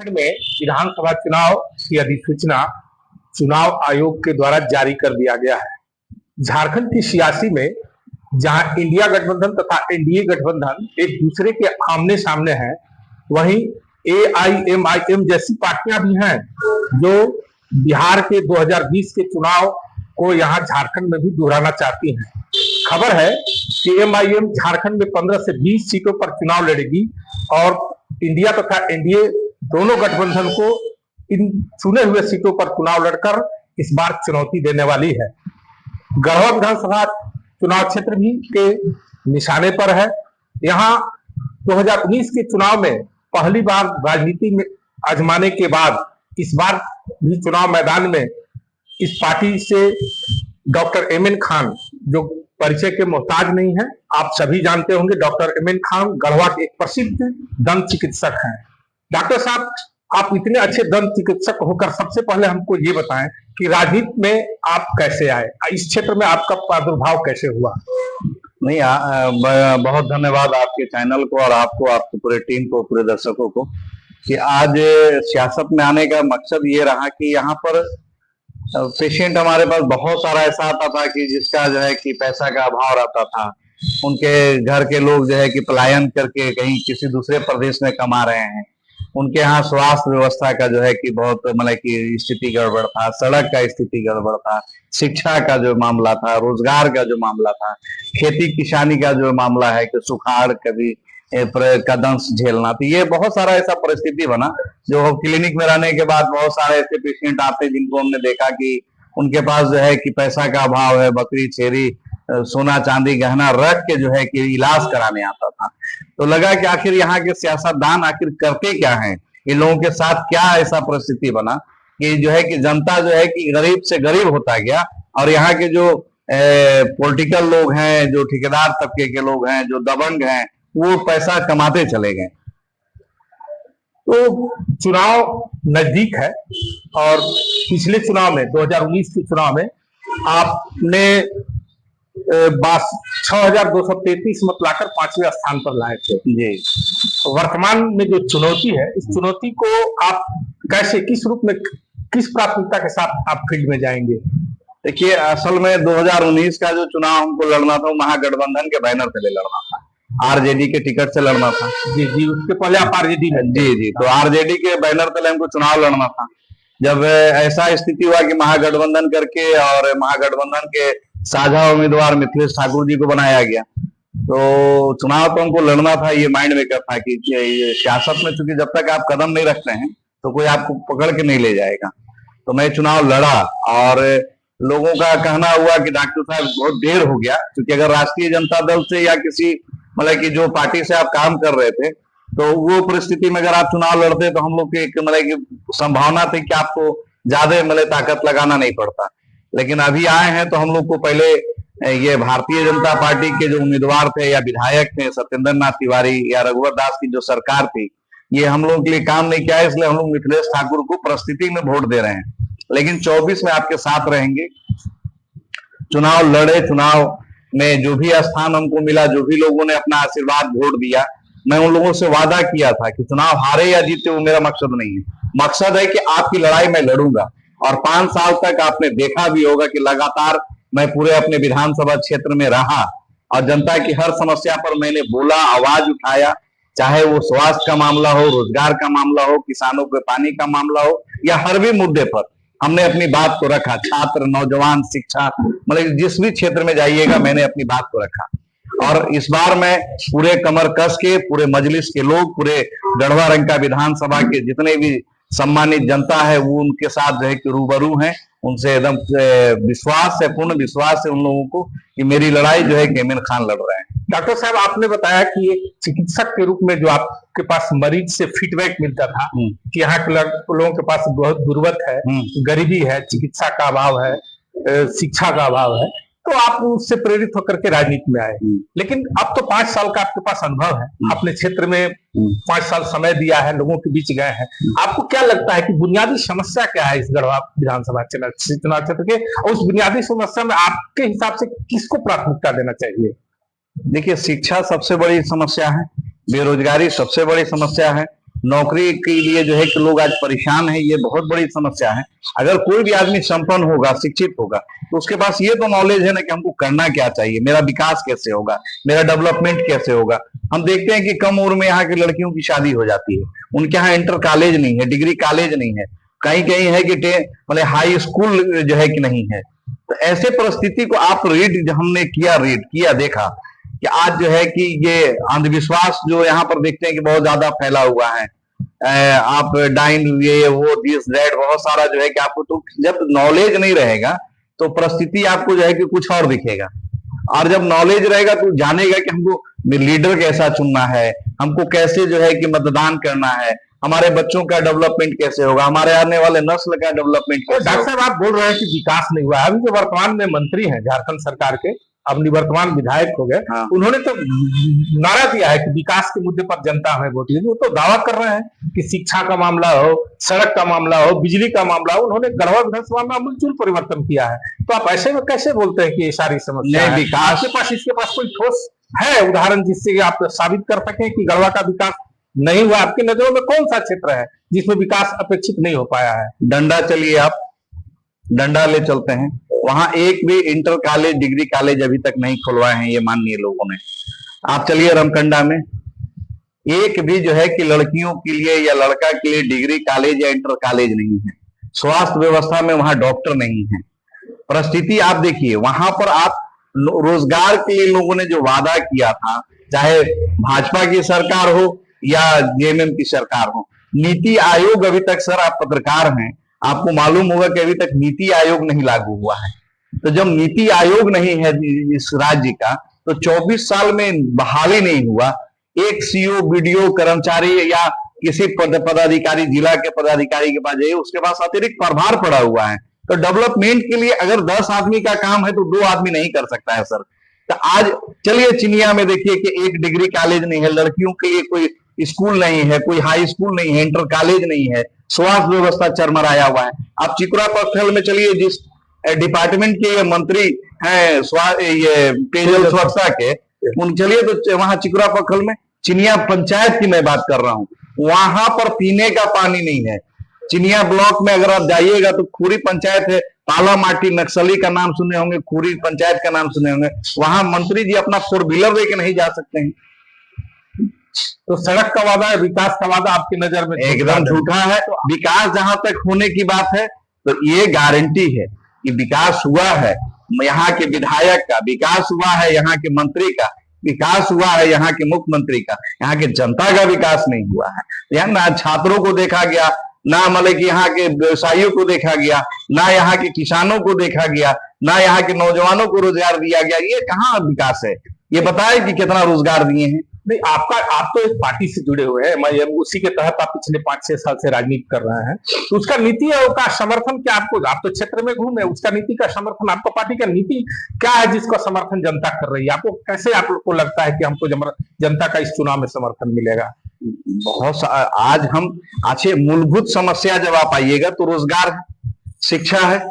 झारखंड में विधानसभा चुनाव की अधिसूचना चुनाव आयोग के द्वारा जारी कर दिया गया है। झारखंड की सियासी में जहां इंडिया गठबंधन तथा एनडीए गठबंधन एक दूसरे के आमने सामने हैं, वहीं एआईएमआईएम जैसी पार्टियां भी हैं जो बिहार के 2020 के चुनाव को यहां झारखंड में भी दोहराना चाहती हैं। खबर है कि एमआईएम झारखंड में 15 से 20 सीटों पर चुनाव लड़ेगी और इंडिया तथा एनडीए दोनों गठबंधन को इन चुने हुए सीटों पर चुनाव लड़कर इस बार चुनौती देने वाली है। गढ़वा विधानसभा चुनाव क्षेत्र भी के निशाने पर है। यहाँ 2019 के चुनाव में पहली बार राजनीति में आजमाने के बाद इस बार भी चुनाव मैदान में इस पार्टी से डॉक्टर एमएन खान, जो परिचय के मोहताज नहीं है, आप सभी जानते होंगे। डॉक्टर एमएन खान गढ़वा के एक प्रसिद्ध दंत चिकित्सक हैं। डॉक्टर साहब, आप इतने अच्छे दंत चिकित्सक होकर सबसे पहले हमको ये बताएं कि राजनीति में आप कैसे आए, इस क्षेत्र में आपका प्रादुर्भाव कैसे हुआ? नहीं, बहुत धन्यवाद आपके चैनल को और आपको, आपके पूरे टीम को, पूरे दर्शकों को कि आज सियासत में आने का मकसद ये रहा कि यहाँ पर पेशेंट हमारे पास बहुत सारा ऐसा आता था कि जिसका जो है कि पैसा का अभाव रहता था। उनके घर के लोग जो है कि पलायन करके कहीं किसी दूसरे प्रदेश में कमा रहे हैं। उनके यहाँ स्वास्थ्य व्यवस्था का जो है कि बहुत मतलब कि स्थिति गड़बड़ था, सड़क का स्थिति गड़बड़ था, शिक्षा का जो मामला था, रोजगार का जो मामला था, खेती किसानी का जो मामला है कि सुखाड़ कभी का दंश झेलना। तो ये बहुत सारा ऐसा परिस्थिति बना जो क्लिनिक में रहने के बाद बहुत सारे ऐसे पेशेंट आते जिनको हमने देखा कि उनके पास जो है कि पैसा का अभाव है, बकरी छेरी सोना चांदी गहना रख के जो है कि इलाज कराने आता था। तो लगा कि आखिर यहाँ के सियासतदान आखिर करते क्या हैं, इन लोगों के साथ क्या ऐसा परिस्थिति बना कि जो है कि जनता जो है कि गरीब से गरीब होता गया और यहाँ के जो पॉलिटिकल लोग हैं, जो ठेकेदार तबके के लोग हैं, जो दबंग हैं, वो पैसा कमाते चले गए। तो चुनाव नजदीक है और पिछले चुनाव में 2019 के चुनाव में आपने 6233 मत लाकर 5वें स्थान पर लाए थे। जी, वर्तमान में जो चुनौती है, इस चुनौती को आप कैसे, किस रूप में, किस प्राथमिकता के साथ आप फील्ड में जाएंगे? देखिए, असल में 2019 का जो चुनाव हमको लड़ना था, महागठबंधन के बैनर से लड़ना था, आरजेडी के टिकट से लड़ना था। जी जी, उसके पहले आप आरजेडी में? जी, तो आरजेडी के बैनर तले हमको चुनाव लड़ना था। जब ऐसा स्थिति हुआ कि महागठबंधन करके और महागठबंधन के साझा उम्मीदवार मिथिलेश ठाकुर जी को बनाया गया, तो चुनाव तो हमको लड़ना था। ये माइंड मेकर था कि सियासत में चूंकि जब तक आप कदम नहीं रखते हैं तो कोई आपको पकड़ के नहीं ले जाएगा। तो मैं चुनाव लड़ा और लोगों का कहना हुआ कि डॉक्टर साहब बहुत देर हो गया, क्योंकि अगर राष्ट्रीय जनता दल से या किसी मतलब कि जो पार्टी से आप काम कर रहे थे, तो वो परिस्थिति में अगर आप चुनाव लड़ते तो हम लोग की मतलब की संभावना थी कि आपको ज्यादा मतलब ताकत लगाना नहीं पड़ता। लेकिन अभी आए हैं तो हम लोग को पहले ये भारतीय जनता पार्टी के जो उम्मीदवार थे या विधायक थे, सत्येंद्र नाथ तिवारी या रघुवर दास की जो सरकार थी, ये हम लोग के लिए काम नहीं किया, इसलिए हम लोग मिथिलेश ठाकुर को परिस्थिति में वोट दे रहे हैं। लेकिन 24 में आपके साथ रहेंगे। चुनाव लड़े, चुनाव में जो भी स्थान हमको मिला, जो भी लोगों ने अपना आशीर्वाद वोट दिया, मैं उन लोगों से वादा किया था कि चुनाव हारे या जीते वो मेरा मकसद नहीं है। मकसद है कि आपकी लड़ाई मैं लड़ूंगा। और 5 साल तक आपने देखा भी होगा कि लगातार मैं पूरे अपने विधानसभा क्षेत्र में रहा और जनता की हर समस्या पर मैंने बोला, आवाज उठाया, चाहे वो स्वास्थ्य का मामला हो, रोजगार का मामला हो, किसानों के पानी का मामला हो, या हर भी मुद्दे पर हमने अपनी बात को रखा। छात्र, नौजवान, शिक्षा, मतलब जिस भी क्षेत्र में जाइएगा मैंने अपनी बात को रखा। और इस बार मैं पूरे कमर कस के, पूरे मजलिस के लोग, पूरे गढ़वा रंका विधानसभा के जितने भी सम्मानित जनता है वो उनके साथ जो है कि रूबरू हैं। उनसे एकदम विश्वास है, पूर्ण विश्वास है उन लोगों को कि मेरी लड़ाई जो है कि एमएन खान लड़ रहे हैं। डॉक्टर साहब, आपने बताया कि एक चिकित्सक के रूप में जो आपके पास मरीज से फीडबैक मिलता था कि यहाँ के लोगों के पास बहुत गुर्बत है, गरीबी है, चिकित्सा का अभाव है, शिक्षा का अभाव है, तो आप उससे प्रेरित होकर के राजनीति में आए। लेकिन अब तो 5 साल का आपके पास अनुभव है, अपने क्षेत्र में 5 साल समय दिया है, लोगों के बीच गए हैं। आपको क्या लगता है कि बुनियादी समस्या क्या है इस गढ़वा विधानसभा चुनाव क्षेत्र के, और उस बुनियादी समस्या में आपके हिसाब से किसको प्राथमिकता देना चाहिए? देखिए, शिक्षा सबसे बड़ी समस्या है, बेरोजगारी सबसे बड़ी समस्या है, नौकरी के लिए जो है कि लोग आज परेशान है, ये बहुत बड़ी समस्या है। अगर कोई भी आदमी संपन्न होगा, शिक्षित होगा, तो उसके पास ये तो नॉलेज है ना कि हमको करना क्या चाहिए, मेरा विकास कैसे होगा, मेरा डेवलपमेंट कैसे होगा। हम देखते हैं कि कम उम्र में यहाँ की लड़कियों की शादी हो जाती है, उनके यहाँ इंटर कॉलेज नहीं है, डिग्री कॉलेज नहीं है, कहीं कहीं है कि मतलब हाई स्कूल जो है कि नहीं है। तो ऐसे परिस्थिति को आप हमने किया देखा कि आज जो है कि ये अंधविश्वास जो यहाँ पर देखते हैं कि बहुत ज्यादा फैला हुआ है। आप डाइन ये वो दिस दैट बहुत सारा जो है कि आपको, तो जब नॉलेज नहीं रहेगा तो परिस्थिति आपको जो है कि कुछ और दिखेगा, और जब नॉलेज रहेगा तो जानेगा कि हमको लीडर कैसा चुनना है, हमको कैसे जो है कि मतदान करना है, हमारे बच्चों का डेवलपमेंट कैसे होगा, हमारे आने वाले नस्ल का डेवलपमेंट कैसे डॉक्टर होगा। साहब, आप बोल रहे हैं कि विकास नहीं हुआ। अभी जो वर्तमान में मंत्री हैं झारखंड सरकार के, अब निवर्तमान विधायक हो गए, हाँ। उन्होंने तो नारा दिया है कि विकास के मुद्दे पर जनता हमें वोट देगी। वो तो दावा कर रहे हैं कि शिक्षा का मामला हो, सड़क का मामला हो, बिजली का मामला हो, उन्होंने गढ़वा विधानसभा में आमूलचूल परिवर्तन किया है। तो आप ऐसे में कैसे बोलते हैं कि ये सारी समस्या है? विकास इसके पास कोई ठोस है उदाहरण जिससे आप साबित कर सकें कि गढ़वा का विकास नहीं हुआ? आपकी नजरों में कौन सा क्षेत्र है जिसमें विकास अपेक्षित नहीं हो पाया है? डंडा, चलिए आप डंडा ले चलते हैं, वहां एक भी इंटर कॉलेज डिग्री कॉलेज अभी तक नहीं खुलवाए हैं ये माननीय लोगों ने। आप चलिए रमकंडा में एक भी जो है कि लड़कियों के लिए या लड़का के लिए डिग्री कॉलेज या इंटर कॉलेज नहीं है। स्वास्थ्य व्यवस्था में वहां डॉक्टर नहीं है। परिस्थिति आप देखिए, वहां पर आप रोजगार के लिए लोगों ने जो वादा किया था, चाहे भाजपा की सरकार हो या जेएमएम की सरकार हो, नीति आयोग अभी तक, सर आप पत्रकार हैं, आपको मालूम होगा कि अभी तक नीति आयोग नहीं लागू हुआ है। तो जब नीति आयोग नहीं है इस राज्य का, तो 24 साल में बहाली नहीं हुआ। एक सीओ, बीडीओ कर्मचारी या किसी पदाधिकारी, जिला के पदाधिकारी के पास जाइए, उसके पास अतिरिक्त प्रभार पड़ा हुआ है। तो डेवलपमेंट के लिए अगर 10 आदमी का काम है तो 2 आदमी नहीं कर सकता है सर। तो आज चलिए चिनिया में देखिए कि एक डिग्री कॉलेज नहीं है, लड़कियों के लिए कोई स्कूल नहीं है, कोई हाई स्कूल नहीं है, इंटर कॉलेज नहीं है, स्वास्थ्य व्यवस्था चरमराया हुआ है। आप चिकुरा प्रखंड में चलिए, जिस डिपार्टमेंट के ये मंत्री हैं ये पेयजल स्वच्छता के, उन चलिए तो वहां चिकुरा प्रखंड में चिनिया पंचायत की मैं बात कर रहा हूं, वहां पर पीने का पानी नहीं है। चिनिया ब्लॉक में अगर आप जाइएगा तो खूरी पंचायत है, पाला माटी नक्सली का नाम सुने होंगे, खूरी पंचायत का नाम सुने होंगे, वहां मंत्री जी अपना 4 व्हीलर लेके नहीं जा सकते हैं। तो सड़क का वादा, विकास का वादा आपकी नजर में एकदम झूठा है। तो विकास जहां तक होने की बात है तो ये गारंटी है कि विकास हुआ है, यहाँ के विधायक का विकास हुआ है, यहाँ के मंत्री का विकास हुआ है, यहाँ के मुख्यमंत्री का, यहाँ के जनता का विकास नहीं हुआ है। यहाँ ना छात्रों को देखा गया, ना मतलब कि यहाँ के व्यवसायियों को देखा गया, ना यहाँ के किसानों को देखा गया, ना यहाँ के नौजवानों को रोजगार दिया गया। ये कहाँ विकास है? ये बताए कि कितना रोजगार दिए हैं? नहीं, आप तो एक पार्टी से जुड़े हुए हैं, मैं उसी के तहत आप पिछले 5-6 साल से राजनीति कर रहे हैं, तो उसका नीति का समर्थन क्या आपको? आप तो क्षेत्र में घूमे, उसका नीति का समर्थन, आपको पार्टी का नीति क्या है जिसका समर्थन जनता कर रही है? आपको कैसे आपको लगता है कि हमको जनता का इस चुनाव में समर्थन मिलेगा? बहुत आज हम अच्छे मूलभूत समस्या जब आप आइएगा तो रोजगार है, शिक्षा है।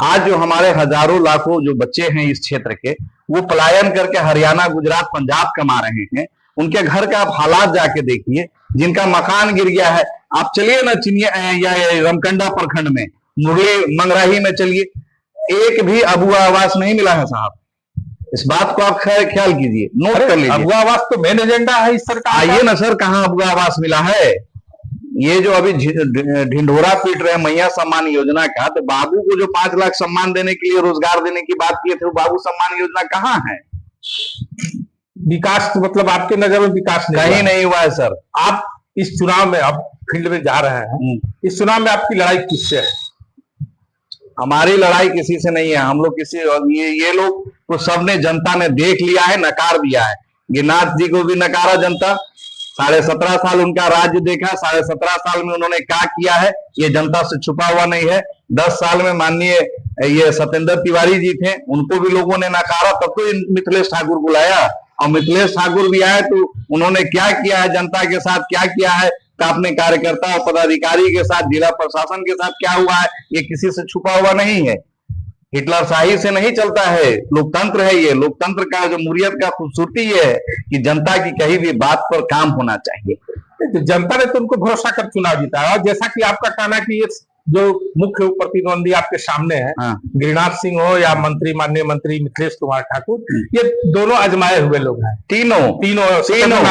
आज जो हमारे हजारों लाखों जो बच्चे हैं इस क्षेत्र के, वो पलायन करके हरियाणा, गुजरात, पंजाब कमा रहे हैं। उनके घर का आप हालात जाके देखिए, जिनका मकान गिर गया है। आप चलिए ना चिनिया या रमकंडा प्रखंड में, मुरली मंगराही में चलिए, एक भी अबुआ आवास नहीं मिला है साहब। इस बात को आप ख्याल कीजिए, नोट कर लीजिए। अबुआ आवास तो मेन एजेंडा है इस सरकार का। आइए ना सर, कहाँ अबुआ आवास मिला है? ये जो अभी ढिंढोरा पीट रहे हैं मैया सम्मान योजना का, तो बाबू को जो 5 लाख सम्मान देने के लिए, रोजगार देने की बात किए थे, वो बाबू सम्मान योजना कहाँ है? विकास मतलब आपके नजर में विकास कहीं नहीं हुआ है सर। आप इस चुनाव में अब फील्ड में जा रहे हैं, इस चुनाव में आपकी लड़ाई किससे है? हमारी लड़ाई किसी से नहीं है। हम लोग किसी ये लोग तो सबने, जनता ने देख लिया है, नकार दिया है। गिरिनाथ जी को भी नकारा जनता। 17.5 साल उनका राज्य देखा, 17.5 साल में उन्होंने क्या किया है ये जनता से छुपा हुआ नहीं है। 10 साल में माननीय ये सत्येंद्र तिवारी जी थे, उनको भी लोगों ने नकारा, तब तो मिथिलेश ठाकुर को लाया। और मिथिलेश ठाकुर भी आए तो उन्होंने क्या किया है जनता के साथ, क्या किया है, तो अपने कार्यकर्ता और पदाधिकारी के साथ, जिला प्रशासन के साथ क्या हुआ है, ये किसी से छुपा हुआ नहीं है। हिटलर शाही से नहीं चलता है, लोकतंत्र है ये। लोकतंत्र का जो मुरियत का खूबसूरती ये है कि जनता की कहीं भी बात पर काम होना चाहिए। तो जनता ने तो उनको भरोसा कर चुनाव जीता, और जैसा कि आपका कहना है कि ये जो मुख्य प्रतिद्वंदी आपके सामने है, हाँ। गिरिनाथ सिंह हो या माननीय मंत्री मिथिलेश कुमार ठाकुर, ये दोनों आजमाए हुए लोग हैं। तीनों आजमाए हुए लोग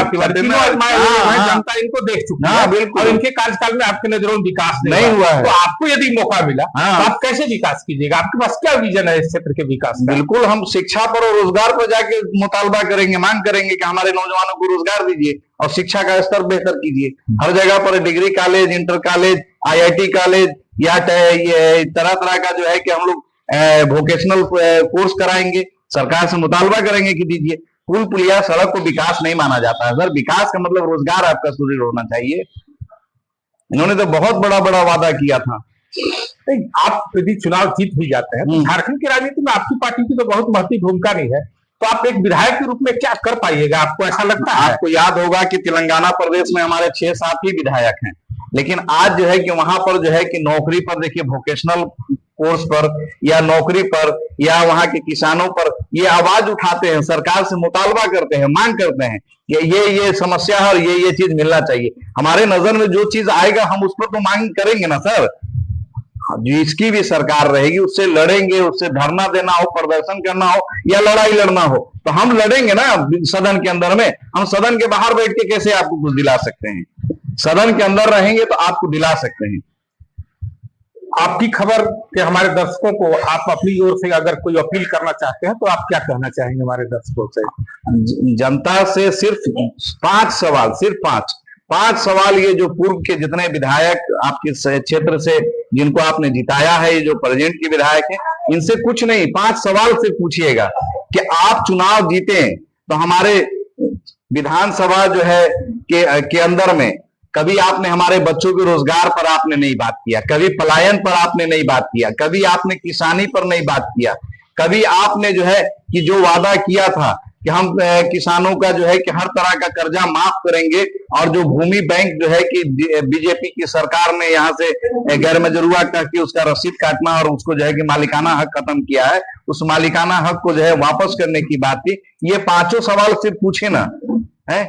हैं। जनता इनको देख चुकी है, बिल्कुल। और इनके कार्यकाल में आपके नजरों में विकास नहीं हुआ है। तो आपको यदि मौका मिला तो आप कैसे विकास कीजिएगा? आपके पास क्या विजन है इस क्षेत्र के विकास का? बिल्कुल, हम शिक्षा पर और रोजगार पर जाके मुतालबा करेंगे, मांग करेंगे कि हमारे नौजवानों को रोजगार दीजिए और शिक्षा का स्तर बेहतर कीजिए। हर जगह पर degree college, inter college, IIT college या ये तरह तरह का जो है कि हम लोग वोकेशनल कोर्स कराएंगे, सरकार से मुतालबा करेंगे कि दीजिए। पुल पुलिया सड़क को विकास नहीं माना जाता है सर। विकास का मतलब रोजगार आपका सुदृढ़ होना चाहिए। इन्होंने तो बहुत बड़ा बड़ा वादा किया था। आप यदि चुनाव जीत भी जाते हैं तो झारखंड की राजनीति में आपकी पार्टी की तो बहुत महत्वपूर्ण भूमिका नहीं है, तो आप एक विधायक के रूप में क्या कर पाइएगा? आपको ऐसा लगता है? आपको याद होगा कि तेलंगाना प्रदेश में हमारे 6-7 ही विधायक हैं, लेकिन आज जो है कि वहां पर जो है कि नौकरी पर देखिए, वोकेशनल कोर्स पर या नौकरी पर या वहां के किसानों पर ये आवाज उठाते हैं, सरकार से मुतालबा करते हैं, मांग करते हैं कि ये समस्या है और ये चीज मिलना चाहिए। हमारे नजर में जो चीज आएगा हम उस पर तो मांग करेंगे ना सर। जिसकी भी सरकार रहेगी उससे लड़ेंगे, उससे धरना देना हो, प्रदर्शन करना हो या लड़ाई लड़ना हो तो हम लड़ेंगे ना सदन के अंदर में। हम सदन के बाहर बैठ के कैसे आपको कुछ दिला सकते हैं? सदन के अंदर रहेंगे तो आपको दिला सकते हैं। आपकी खबर के हमारे दर्शकों को आप अपनी ओर से अगर कोई अपील करना चाहते हैं तो आप क्या कहना चाहेंगे हमारे दर्शकों से? जनता से सिर्फ 5 सवाल, सिर्फ 5 सवाल, ये जो पूर्व के जितने विधायक आपके क्षेत्र से जिनको आपने जिताया है, ये जो प्रेजेंट के विधायक हैं, इनसे कुछ नहीं, 5 सवाल से पूछिएगा कि आप चुनाव जीते तो हमारे विधानसभा जो है के अंदर में कभी आपने हमारे बच्चों के रोजगार पर आपने नहीं बात किया, कभी पलायन पर आपने नहीं बात किया, कभी आपने किसानी पर नहीं बात किया, कभी आपने जो है कि जो वादा किया था कि हम किसानों का जो है कि हर तरह का कर्जा माफ करेंगे, और जो भूमि बैंक जो है कि बीजेपी की सरकार ने यहाँ से गैर मजरूआ करके उसका रसीद काटना और उसको जो है कि मालिकाना हक खत्म किया है, उस मालिकाना हक को जो है वापस करने की बात थी। ये 5 सवाल सिर्फ पूछे ना है।